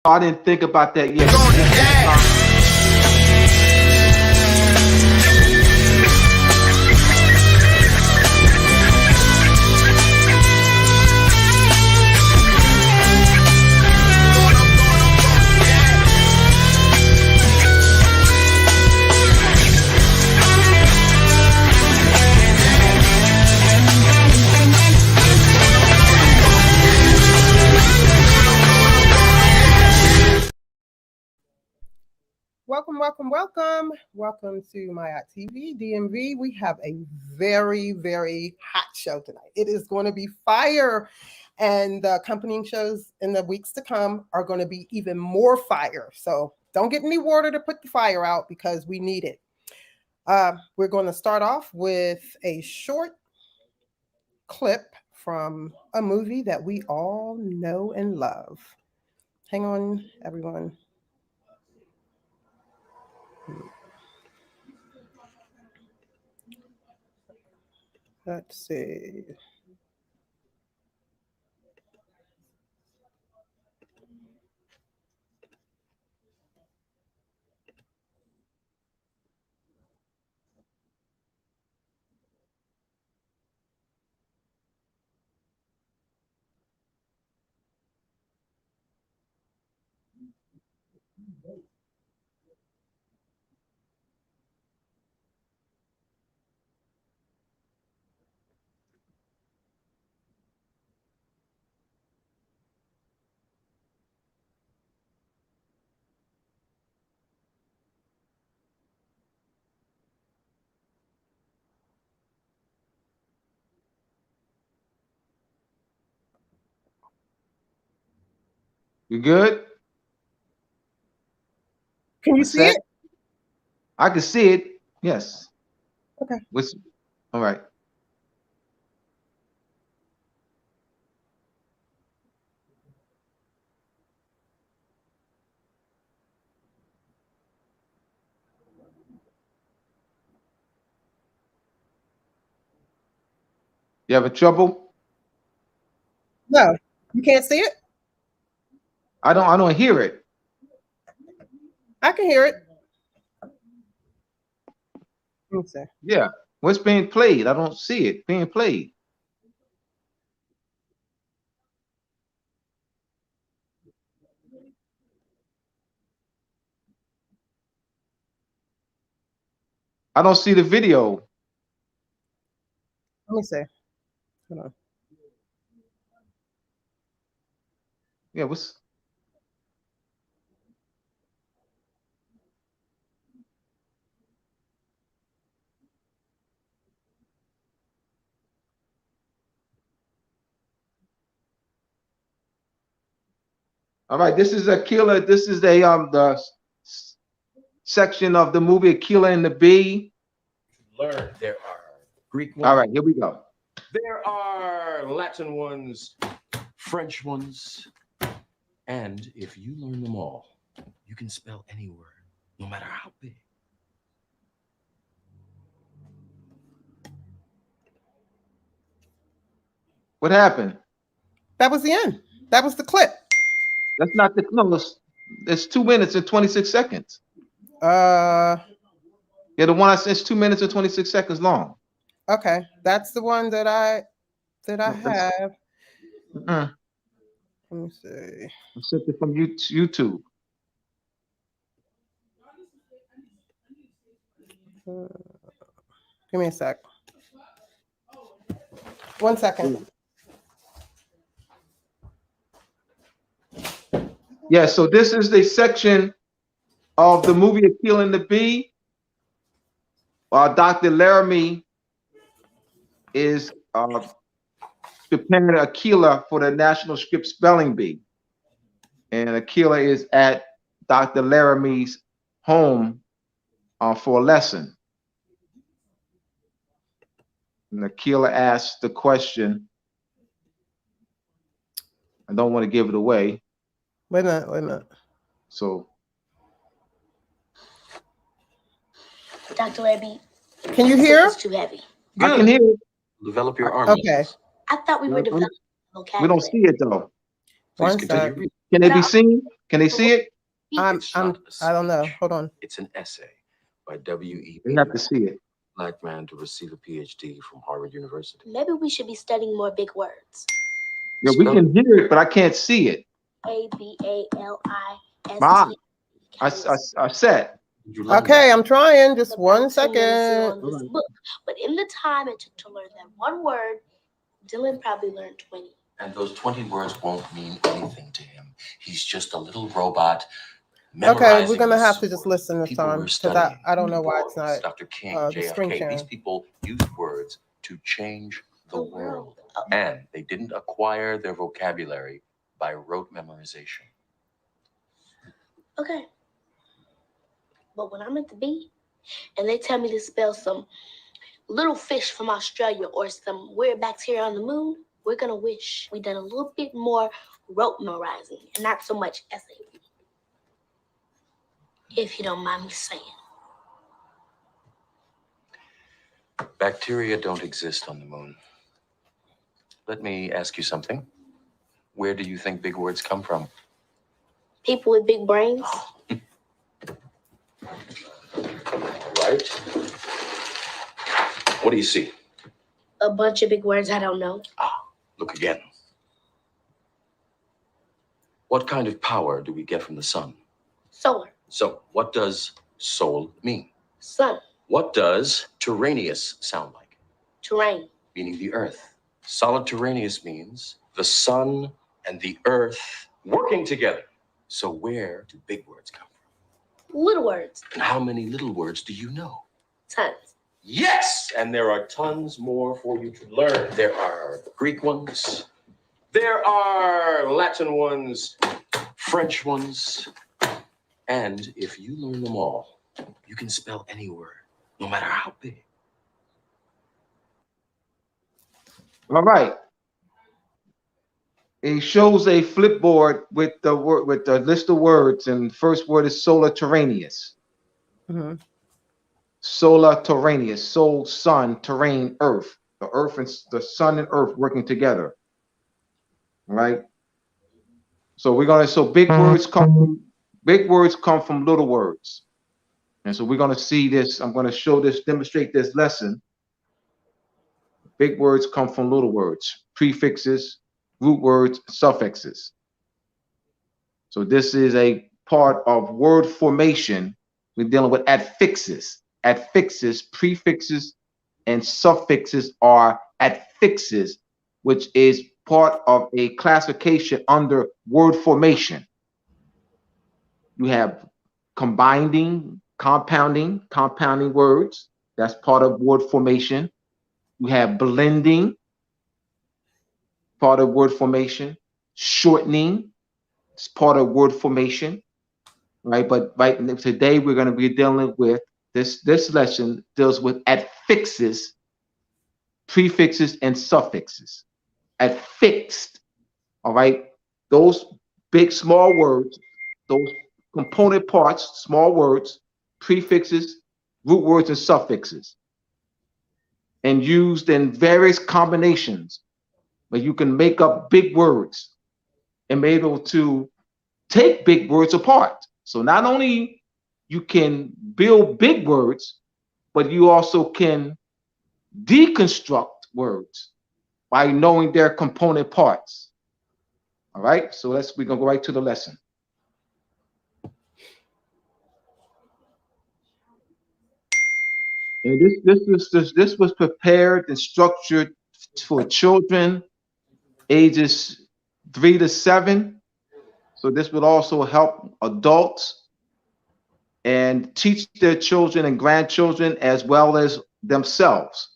I didn't think about that yet. Welcome to UNIAACL TV DMV. We have a very, very hot show tonight. It is going to be fire, and the accompanying shows in the weeks to come are going to be even more fire. So don't get any water to put the fire out because we need it. We're going to start off with a short clip from a movie that we all know and love. Hang on, everyone. Let's see. You good? Can you see it? I can see it. Yes. Okay. All right. You having trouble? No, you can't see it? I don't hear it. I can hear it. Let me see. Yeah. What's being played? I don't see it being played. I don't see the video. Let me see. Hold on. Yeah, what's all right? This is Aquila. This is the section of the movie Aquila and the Bee. Learn there are Greek ones. All right, here we go. There are Latin ones, French ones, and if you learn them all, you can spell any word, no matter how big. What happened? That was the end. That was the clip. That's not the close. It's 2 minutes and 26 seconds. Yeah, the one I said is 2 minutes and 26 seconds long. Okay, that's the one that I have. Let me see. I sent it from YouTube. Give me a sec. 1 second. Yeah, so this is the section of the movie Aquila and the Bee. Dr. Laramie is preparing Aquila for the National Script Spelling Bee. And Aquila is at Dr. Laramie's home for a lesson. And Aquila asks the question. I don't want to give it away. Wait a minute. So, Dr. Laramie, can you hear? it's too heavy. I can hear it. Develop your arm. Okay. I thought we were developing vocabulary. We don't see it though. Please One continue sec. reading. Can it be seen? Can they see it? It's not a I don't know. speech. Hold on. It's an essay by W.E.B. You have to see it. Black man to receive a PhD from Harvard University. Maybe we should be studying more big words. Yeah, we can hear it, but I can't see it. ABALIST. I said. Did you learn Okay, that? I'm trying. Just The one bouncing medicine second. on this book. But in the time it took to learn that one word, Dylan probably learned 20. And those 20 words won't mean anything to him. He's just a little robot. Okay, we're gonna memorizing have to these just words. listen this People time were because studying. I don't know why Du it's Bois, not Dr. King, the screen JFK. sharing. These people used words to change the world. Oh. And they didn't acquire their vocabulary by rote memorization. Okay. But when I'm at the beach and they tell me to spell some little fish from Australia or some weird bacteria on the moon, we're gonna wish we'd done a little bit more rote memorizing and not so much SAP. If you don't mind me saying. Bacteria don't exist on the moon. Let me ask you something. Where do you think big words come from? People with big brains. Right? What do you see? A bunch of big words I don't know. Look again. What kind of power do we get from the sun? Solar. So, what does soul mean? Sun. What does terraneous sound like? Terrain. Meaning the earth. Solid terraneous means the sun and the earth working together. So where do big words come from? Little words. And how many little words do you know? Tons. Yes, and there are tons more for you to learn. There are Greek ones, there are Latin ones, French ones, and if you learn them all, you can spell any word, no matter how big. All right. It shows a flipboard with the word with the list of words, and the first word is solar terraneous. Mm-hmm. Solar terraneous, soul, sun, terrain, earth. The earth and the sun and earth working together. Right? So big words come from little words. And so we're gonna see this. I'm gonna demonstrate this lesson. Big words come from little words, prefixes, root words, suffixes. So this is a part of word formation. We're dealing with affixes. Affixes, prefixes, and suffixes are affixes, which is part of a classification under word formation. You have compounding words. That's part of word formation. You have blending, part of word formation. Shortening, it's part of word formation, right? But today we're going to be dealing with this lesson deals with affixes, prefixes, and suffixes. Affixed, all right? Those big, small words, those component parts, small words, prefixes, root words, and suffixes, and used in various combinations where you can make up big words and be able to take big words apart. So not only you can build big words, but you also can deconstruct words by knowing their component parts. All right, so we're gonna go right to the lesson. And this was prepared and structured for children ages 3 to 7. So this would also help adults and teach their children and grandchildren as well as themselves.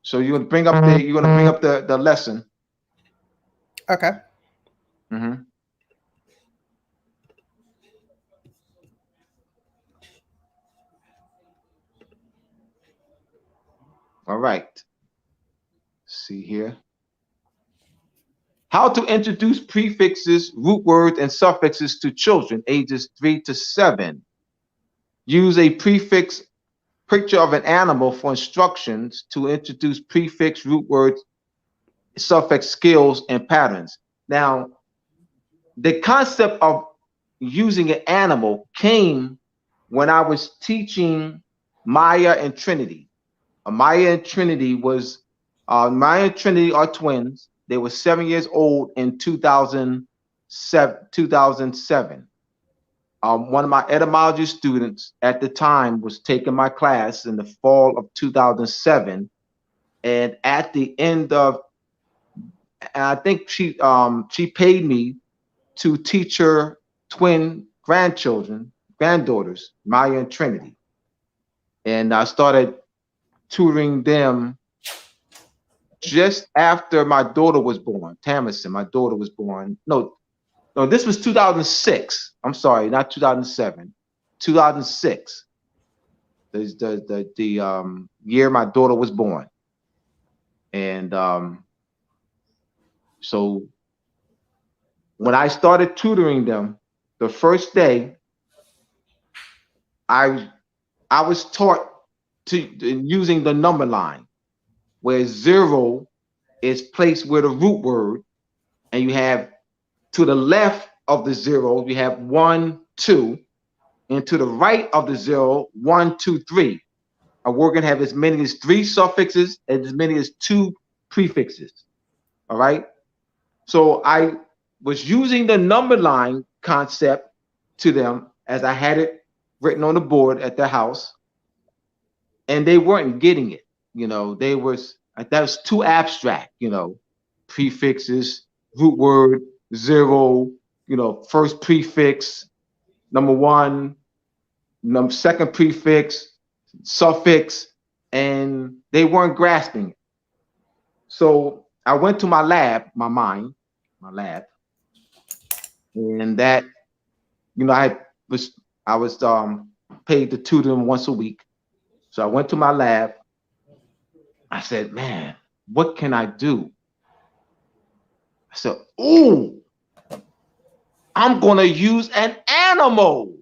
So you're gonna bring up the lesson. Okay. Mm-hmm. All right. See here. How to introduce prefixes, root words, and suffixes to children ages 3 to 7. Use a prefix picture of an animal for instructions to introduce prefix, root words, suffix, skills, and patterns. Now, the concept of using an animal came when I was teaching Maya and Trinity. Maya and Trinity was, Maya and Trinity are twins. They were 7 years old in 2007. One of my etymology students at the time was taking my class in the fall of 2007. And at the end of, I think she paid me to teach her twin granddaughters, Maya and Trinity. And I started tutoring them just after my daughter was born, Tamison, my daughter was born. No, this was 2006. I'm sorry, not 2007, 2006. The year my daughter was born. And so when I started tutoring them, the first day, I was taught using the number line, where 0 is placed with a root word, and you have to the left of the 0, you have 1, 2, and to the right of the 0, 1, 2, 3. A word can have as many as 3 suffixes and as many as 2 prefixes. All right. So I was using the number line concept to them as I had it written on the board at their house, and they weren't getting it. That was too abstract. Prefixes, root word, 0. First prefix, number 1, second prefix, suffix, and they weren't grasping it. So I went to my lab, my lab, and that, I was paid to tutor them once a week. So I went to my lab. I said, man, what can I do? I said, ooh, I'm gonna use an animal.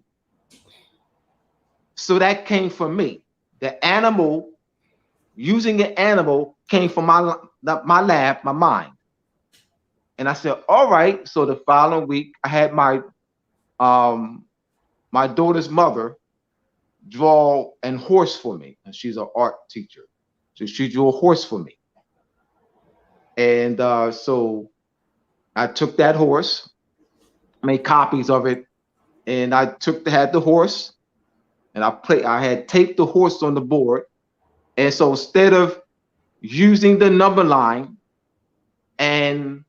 So that came from me. The animal, using an animal, came from my lab, my mind. And I said, all right. So the following week, I had my daughter's mother draw a horse for me, and she's an art teacher. So she drew a horse for me. And so I took that horse, made copies of it, and I had the horse, and I had taped the horse on the board. And so instead of using the number line, and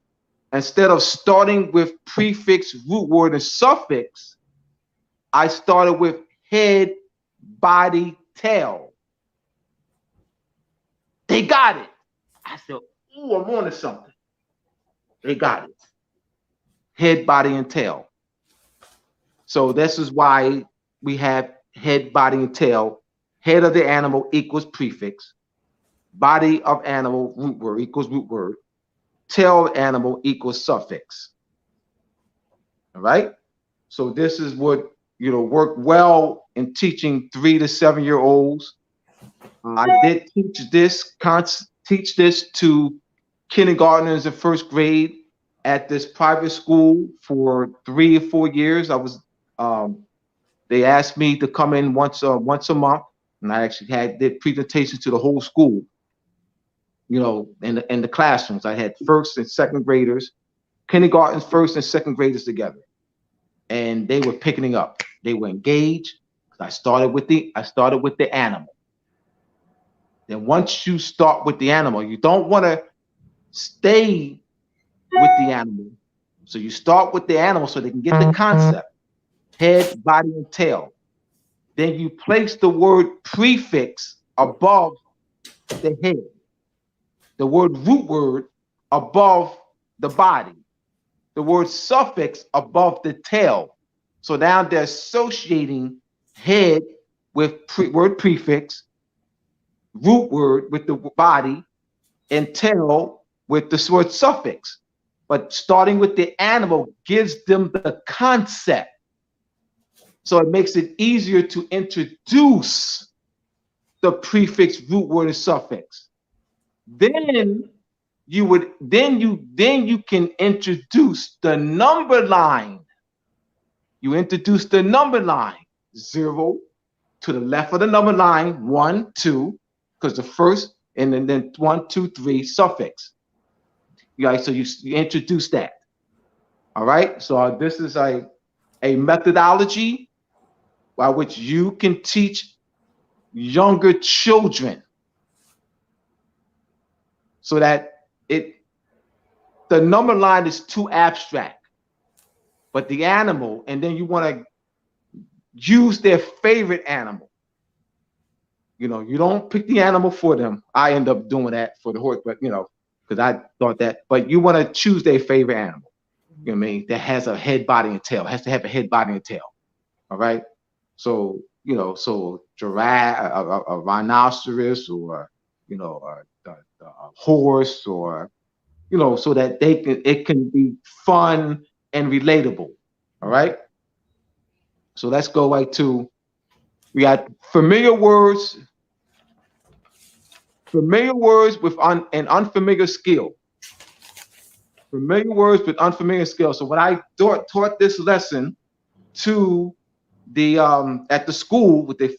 instead of starting with prefix, root word, and suffix, I started with head, body, tail. They got it. I said, ooh, I'm on to something. They got it. Head, body, and tail. So this is why we have head, body, and tail. Head of the animal equals prefix. Body of animal, root word, equals root word. Tail of animal equals suffix. All right? So this is what, worked well in teaching 3 to 7 year olds. I did teach this to kindergartners in first grade at this private school for 3 or 4 years. They asked me to come in once a month, and I actually did presentations to the whole school. In the classrooms, I had first and second graders, kindergarten first and second graders together, and they were picking up. They were engaged. I started with the animal. Then once you start with the animal, you don't want to stay with the animal. So you start with the animal so they can get the concept. Head, body, and tail. Then you place the word prefix above the head. The word root word above the body. The word suffix above the tail. So now they're associating head with word prefix, root word with the body, and tail with the word suffix. But starting with the animal gives them the concept. So it makes it easier to introduce the prefix, root word, and suffix. Then you can introduce the number line. You introduce the number line, 0 to the left of the number line, 1, 2, because the first, and then 1, 2, 3 suffix. So you introduce that. All right. So this is a methodology by which you can teach younger children, so that the number line is too abstract, but the animal, and then you want to use their favorite animal. You don't pick the animal for them. I end up doing that for the horse, but because I thought that, but you want to choose their favorite animal. You know what I mean? That has a head, body, and tail. It has to have a head, body, and tail. All right. So, so giraffe, a rhinoceros, or, a horse, or, so that it can be fun and relatable. All right. So let's go right to, we got familiar words with an unfamiliar skill. Familiar words with unfamiliar skill. So when I taught this lesson to the at the school with the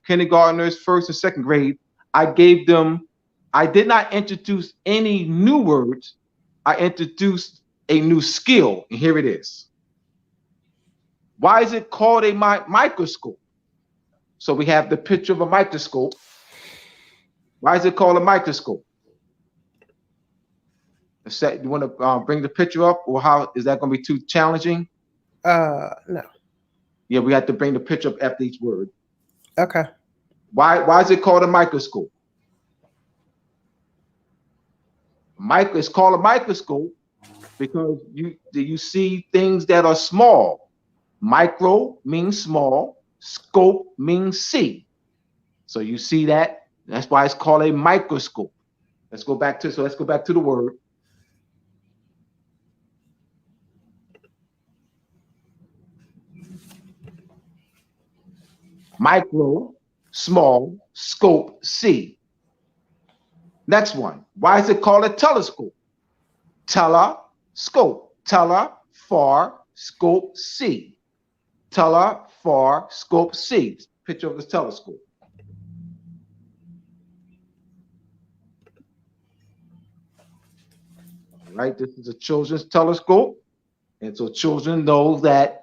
kindergartners, first and second grade, I did not introduce any new words. I introduced a new skill, and here it is. Why is it called a microscope? So we have the picture of a microscope. Why is it called a microscope? You want to bring the picture up, or how is that going to be too challenging? No. Yeah, we have to bring the picture up after each word. Okay. Why is it called a microscope? It's called a microscope because you see things that are small. Micro means small. Scope means see. So you see that. That's why it's called a microscope. Let's go back to the word. Micro, small, scope, see. Next one. Why is it called a telescope? Telescope. Tele, far, scope, see. Tele, far, scope, see. Picture of the telescope. All right, this is a children's telescope. And so children know that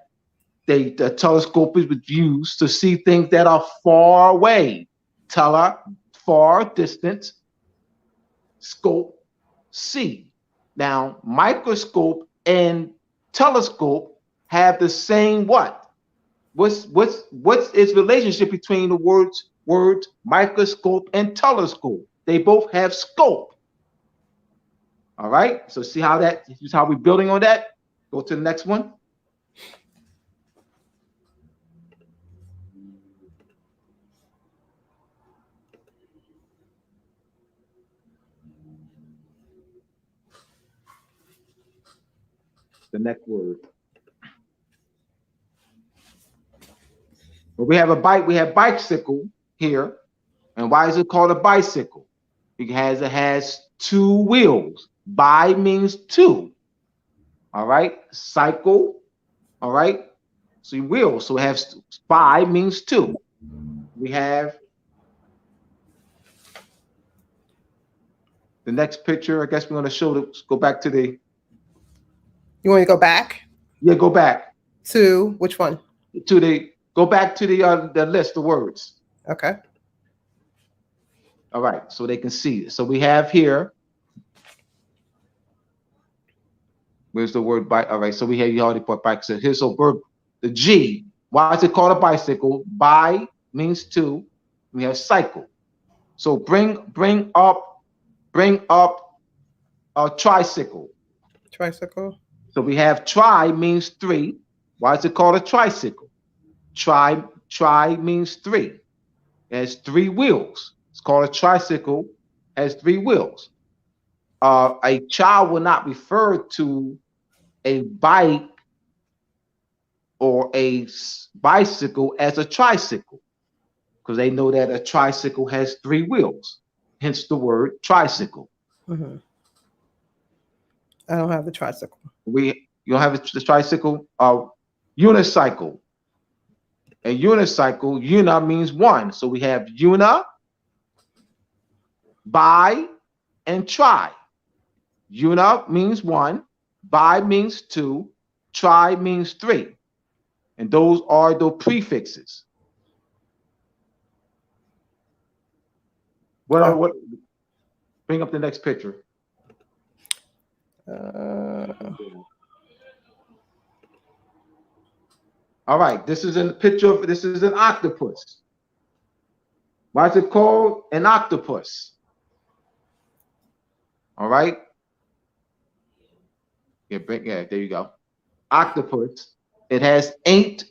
the telescope is used to see things that are far away. Tele, far, distant. Scope, see. Now, microscope and telescope have the same what? What's its relationship between the words microscope and telescope? They both have scope. All right. So see how we're building on that. Go to the next one. The next word. Well, we have bicycle here. And why is it called a bicycle? Because it has 2 wheels. Bi means 2. All right. Cycle. All right. So wheels. So it has bi means 2. We have the next picture. I guess we're going to show go back to the. You want to go back? Yeah, go back. To which one? Go back to the list of words. Okay. All right, so they can see. So we have here. Where's the word bike? All right, so you already put bike. So here's a verb, the G. Why is it called a bicycle? Bi means 2. We have cycle. So bring up a tricycle. Tricycle. So we have tri means 3. Why is it called a tricycle? Tri means 3. It has 3 wheels. It's called a tricycle. Has 3 wheels. A child will not refer to a bike or a bicycle as a tricycle. because they know that a tricycle has 3 wheels, hence the word tricycle. Mm-hmm. I don't have the tricycle. You don't have the tricycle? Unicycle. A unicycle, una means one. So we have una, bi, and tri. Una means 1, bi means 2, tri means 3. And those are the prefixes. What? Bring up the next picture. All right, this is a picture of, this is an octopus. Why is it called an octopus? All right. Yeah, there you go. Octopus. It has 8,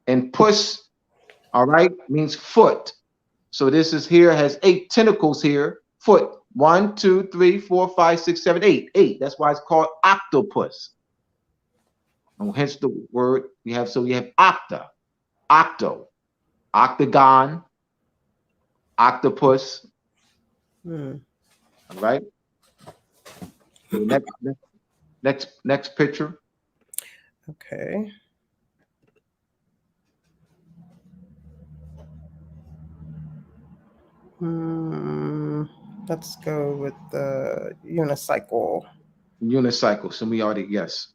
and puss, all right, means foot. So this is here, has 8 tentacles here. Foot. 1, 2, 3, 4, 5, 6, 7, 8. 8. That's why it's called octopus. And hence the word we have. So we have octa, octo, octagon, octopus. All right. So next picture. Okay. Let's go with the unicycle. Unicycle. So we already, yes.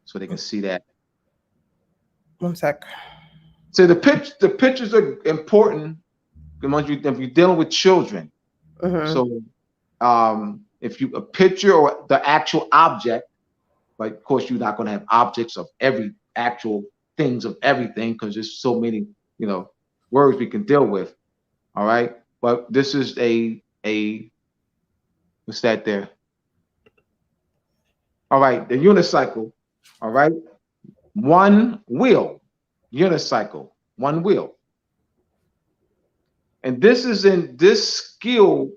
So they can see that. 1 sec. So the pictures are important if you're dealing with children. So if you a picture or the actual object, but of course you're not going to have objects of every actual things of everything, because there's so many, words we can deal with. All right. But this is a what's that there? All right, the unicycle. All right. 1 wheel. Unicycle. 1 wheel. And this is in this skill,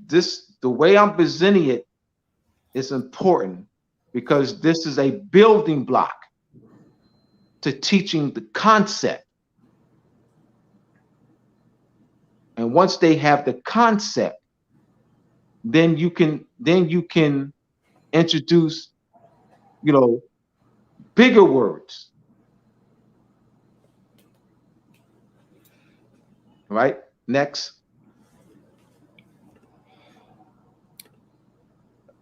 the way I'm presenting it is important, because this is a building block to teaching the concept. And once they have the concept, then you can introduce, bigger words. All right, next.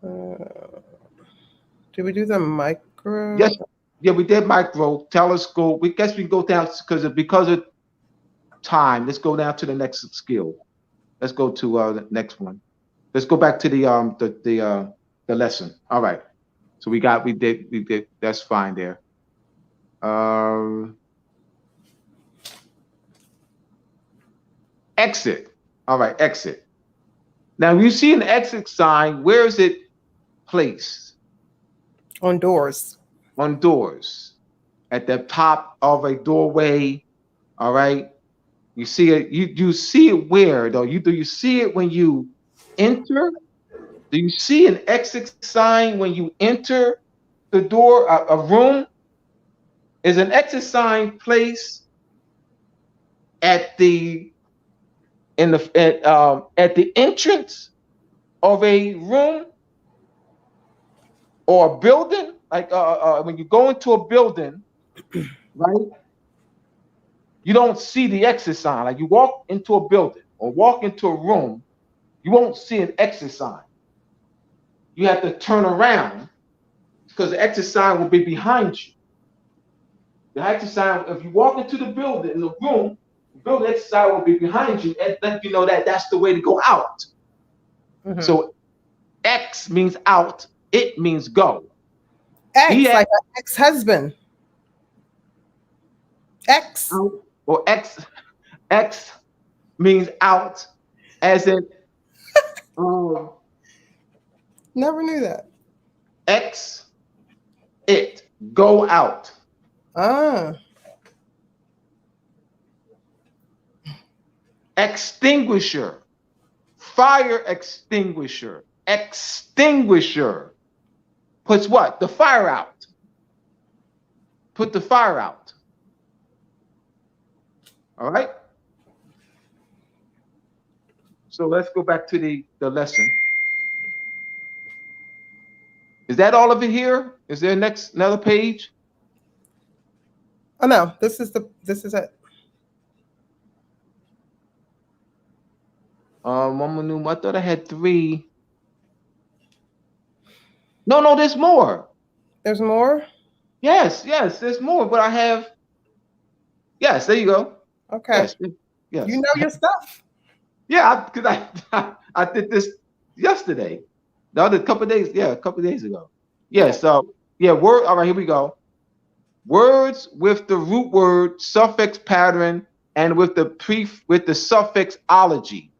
Did we do the micro? Yes, yeah, we did micro, telescope. We guess we can go down because of time. Let's go down to the next skill. Let's go to the next one. Let's go back to the lesson. All right. So we did. That's fine there. Exit. All right, exit. Now you see an exit sign. Where is it placed? On doors. On doors. At the top of a doorway. All right. You see it. You see it where though? Do you see it when you enter? Do you see an exit sign when you enter the door, a room? Is an exit sign placed at the entrance of a room or a building? Like when you go into a building, right? You don't see the exit sign. Like you walk into a building or walk into a room, you won't see an exit sign. You have to turn around because the exit sign will be behind you. The exit sign, if you walk into the building, in the room, the building exit sign will be behind you and let you know that that's the way to go out. So X means out, it means go. X, like an ex-husband. X. Or X means out, as in never knew that. X, it, go out. Extinguisher, fire extinguisher. Extinguisher puts what? The fire out. Put the fire out. All right. So let's go back to the lesson. Is that all of it here? Is there another page? Oh no, this is it. I thought I had 3. No, there's more. There's more? Yes, there's more, but I have. Yes, there you go. Okay. Yes. You know your stuff. Yeah, because I did this yesterday. The other couple of days, a couple of days ago. Yeah, so word. All right, here we go. Words with the root word suffix pattern and with the suffix ology.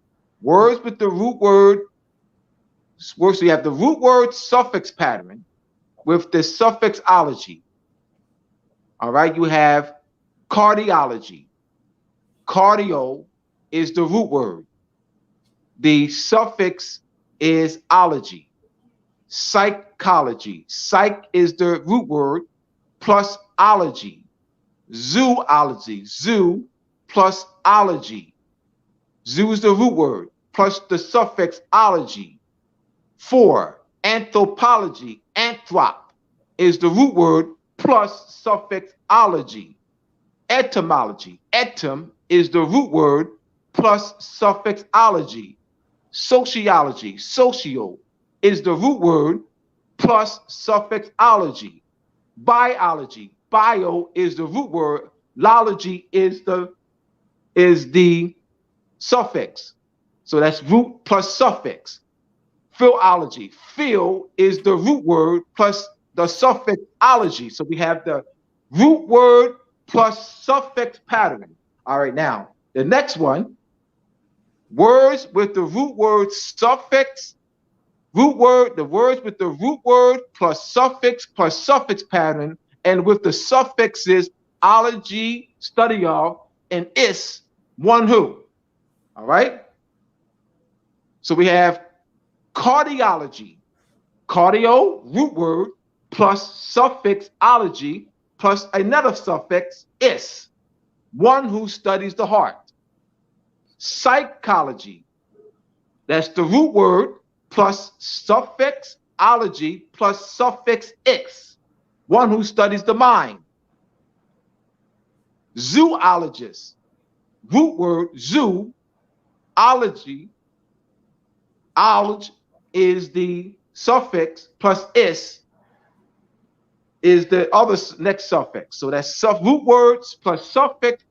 Words with the root word. So you have the root word suffix pattern with the suffix ology. All right, you have cardiology. Cardio is the root word. The suffix is ology. Psychology. Psych is the root word plus ology. Zoology. Zoo plus ology. Zoo is the root word plus the suffix ology. 4. Anthropology. Anthrop is the root word plus suffix ology. Etymology. Etym is the root word plus suffix ology. Sociology. Socio is the root word plus suffix ology. Biology. Bio is the root word. Lology is the suffix. So that's root plus suffix. Philology. Phil is the root word plus the suffix ology. So we have the root word plus suffix pattern. All right, now the next one. Words with the root word suffix, the words with the root word plus suffix pattern, and with the suffixes ology, study of, and is, one who. All right? So we have cardiology. Cardio, root word, plus suffix ology, plus another suffix is, one who studies the heart. Psychology, that's the root word plus suffix ology plus suffix ix, one who studies the mind. Zoologist, root word zoo, ology is the suffix plus is the other next suffix. So that's root words plus suffix.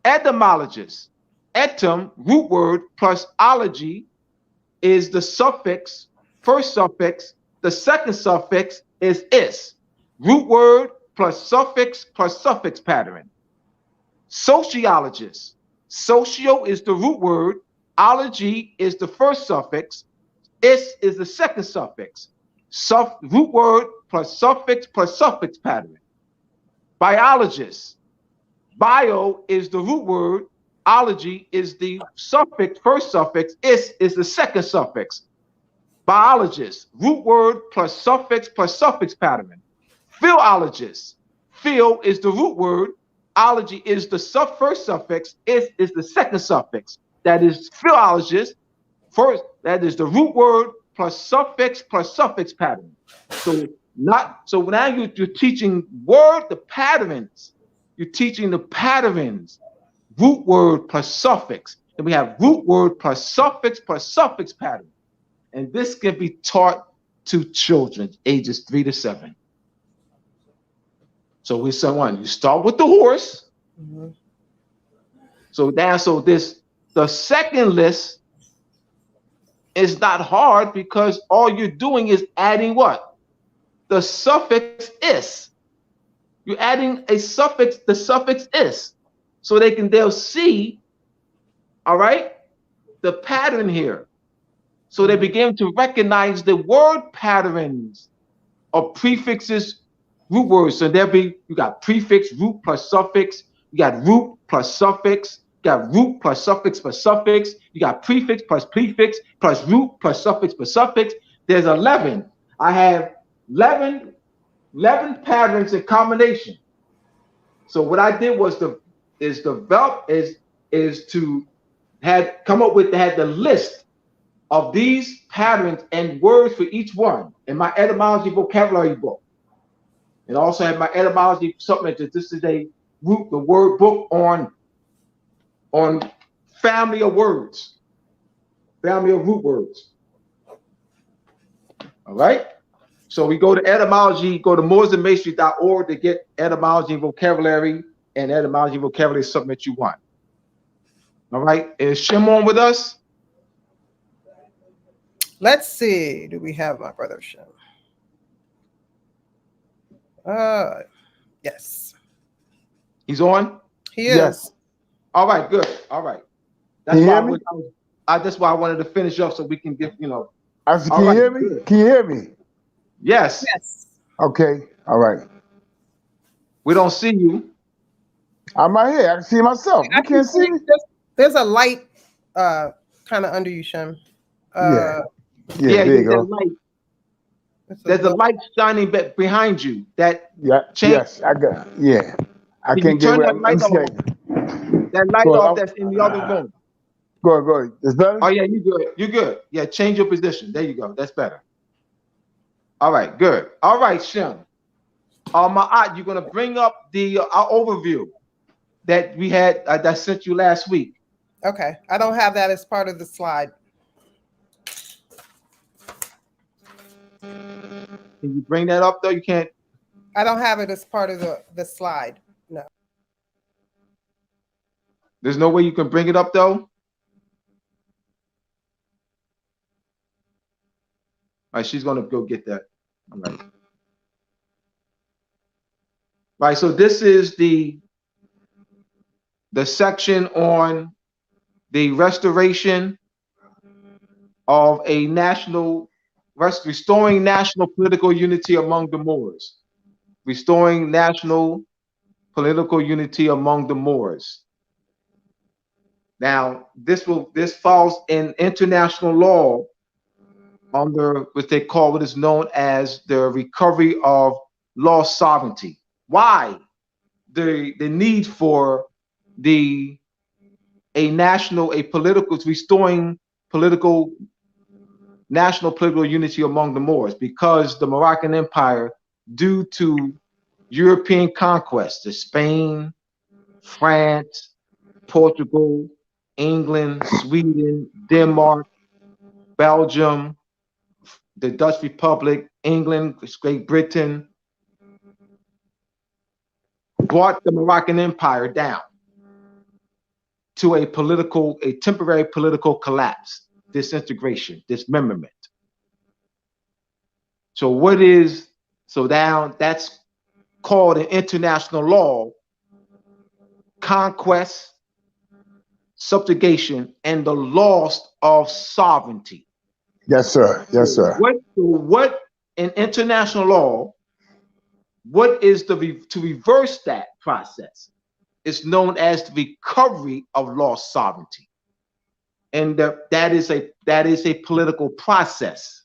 Etymologist. Etym, root word, plus ology is the suffix, first suffix. The second suffix is. Root word plus suffix pattern. Sociologist. Socio is the root word. Ology is the first suffix. Is the second suffix. Root word plus suffix pattern. Biologist. Bio is the root word. Ology is the suffix, first suffix. Is the second suffix. Biologist. Root word plus suffix pattern. Philologist. Phil is the root word. Ology is the first suffix. Is the second suffix. That is philologist. First, that is the root word plus suffix pattern. So now you're teaching the patterns. You're teaching the patterns. Root word plus suffix. And we have root word plus suffix pattern. And this can be taught to children ages 3 to 7. So we you start with the horse. Mm-hmm. So the second list is not hard because all you're doing is adding what? The suffix is. You're adding a suffix, the suffix is. So they'll see, all right, the pattern here. So they begin to recognize the word patterns of prefixes, root words. So you got prefix, root plus suffix, you got root plus suffix, you got root plus suffix, you got prefix plus root plus suffix. There's 11. I have 11 patterns in combination. So what I did was to had come up with, had the list of these patterns and words for each one in my etymology vocabulary book. And also had my etymology supplement. This is a root, the word book on family of words, family of root words. All right. So we go to etymology, go to mooresandmasonry.org to get etymology and vocabulary, and etymology and vocabulary is something that you want. All right. Is Shimon with us? Let's see. Do we have my brother Shem? Yes. He's on? He is. Yes. All right, good. All right. That's Can you why hear me? that's why I wanted to finish up so we can get, you know. I said, All can you right, hear me? good. Can you hear me? Yes. Yes. Okay. All right. We don't see you. I'm right here. I can see myself. You can't see me? There's a light kind of under you, Shem. Yeah, Yeah, there you go. that light. There's a light shining behind you. That Yeah, change. yes, I got it. Yeah. I Can can't you get turn where that I'm light off? saying. That light Go off ahead. that's in the other room. Go ahead. Is that Oh yeah, you good. You good. Yeah, change your position. There you go. That's better. All right, good. All right, Shem. Ma'at, you're gonna bring up the our overview that we had that I sent you last week. Okay. I don't have that as part of the slide. Can you bring that up though? You can't. I don't have it as part of the slide. No. There's no way you can bring it up though. All right, she's gonna go get that. All right. Right, so this is the section on the restoration of a restoring national political unity among the Moors. Restoring national political unity among the Moors. Now, this falls in international law under what is known as the recovery of lost sovereignty. Why the need for restoring national political unity among the Moors? Because the Moroccan Empire, due to European conquests to Spain, France, Portugal, England, Sweden, Denmark, Belgium, the Dutch Republic, England, Great Britain, brought the Moroccan Empire down to a temporary political collapse, disintegration, dismemberment. So now that's called in international law conquest, subjugation, and the loss of sovereignty. Yes, sir. Yes, sir. What in international law, what is to reverse that process? It's known as the recovery of lost sovereignty. And that is a political process.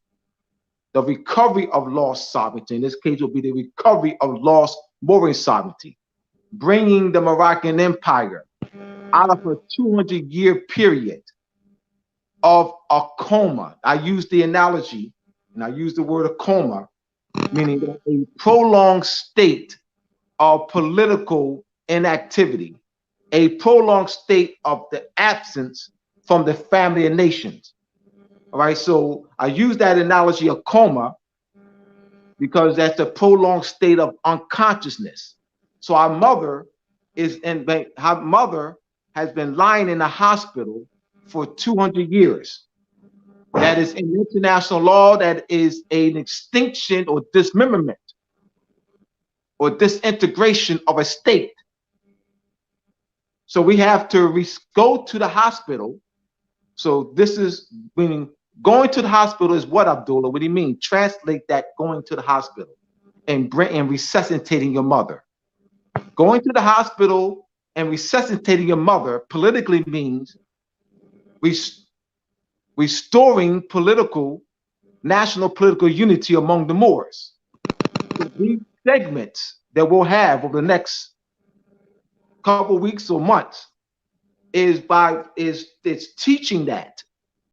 The recovery of lost sovereignty, in this case, will be the recovery of lost Moorish sovereignty, bringing the Moroccan Empire out of a 200-year period of a coma. I use the analogy, and I use the word a coma, meaning a prolonged state of political inactivity, a prolonged state of the absence from the family of nations. All right, so I use that analogy of coma because that's a prolonged state of unconsciousness. So our mother has been lying in a hospital for 200 years. That is in international law, that is an extinction or dismemberment or disintegration of a state. So we have to go to the hospital. So this is meaning going to the hospital is what, Abdullah? What do you mean? Translate that, going to the hospital and resuscitating your mother. Going to the hospital and resuscitating your mother politically means restoring national political unity among the Moors. So these segments that we'll have over the next couple weeks or months is it's teaching that.